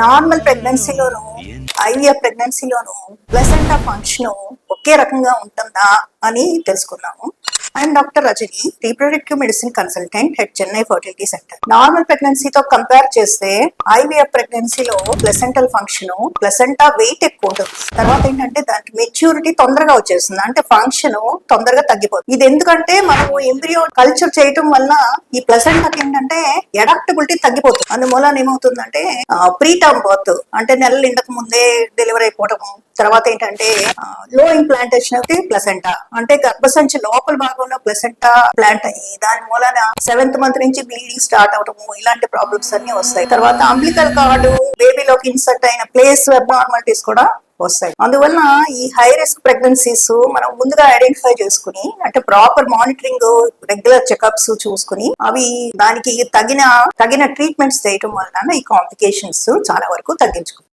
Normal ప్రెగ్నెన్సీలోను IVF ప్రెగ్నెన్సీలోను placenta function ఒకే రకంగా ఉంటుందా అని తెలుసుకున్నాము. I'm doctor Rajani, reproductive medicine consultant head Chennai fertility centre. Normal ప్రెగ్నెన్సీతో కంపేర్ చేస్తే ఐవీఎఫ్ ప్రెగ్నెన్సీలో ప్లసెంటల్ ఫంక్షన్, ప్లసెంటా వెయిట్ ఎక్కువ ఉంటుంది. తర్వాత ఏంటంటే దానికి మెచ్యూరిటీ తొందరగా వచ్చేస్తుంది, అంటే ఫంక్షన్ తొందరగా తగ్గిపోతుంది. ఇది ఎందుకంటే మనము ఎంబ్రియో కల్చర్ చేయటం వల్ల ఈ ప్లసెంటాకి ఏంటంటే అడాప్టబిలిటీ తగ్గిపోతుంది. అందువల్ల ఏమవుతుందంటే ప్రీటర్మ్ బర్త్ అంటే నెలలు ఇంతకు ముందే డెలివరీ అయిపోవటము, తర్వాత ఏంటంటే లో ఇంప్లాంటేషన్ అయితే ప్లసెంటా అంటే గర్భసంచి లోపల భాగంలో ప్లసెంటా ప్లాంట్ అయ్యి దాని మూలన 7th మంత్ నుంచి బ్లీడింగ్ స్టార్ట్ అవటము, ఇలాంటి ప్రాబ్లమ్స్ అన్ని వస్తాయి. తర్వాత అంబ్లికల్ కార్డు బేబీలోకి ఇన్సర్ట్ అయిన ప్లేస్ అబ్నార్మాలిటీస్ కూడా వస్తాయి. అందువల్ల ఈ హై రిస్క్ ప్రెగ్నెన్సీస్ మనం ముందుగా ఐడెంటిఫై చేసుకుని, అంటే ప్రాపర్ మానిటరింగ్, రెగ్యులర్ చెకప్స్ చూసుకుని అవి దానికి తగిన ట్రీట్మెంట్స్ చేయటం వలన ఈ కాంప్లికేషన్స్ చాలా వరకు తగ్గించుకుంటాం.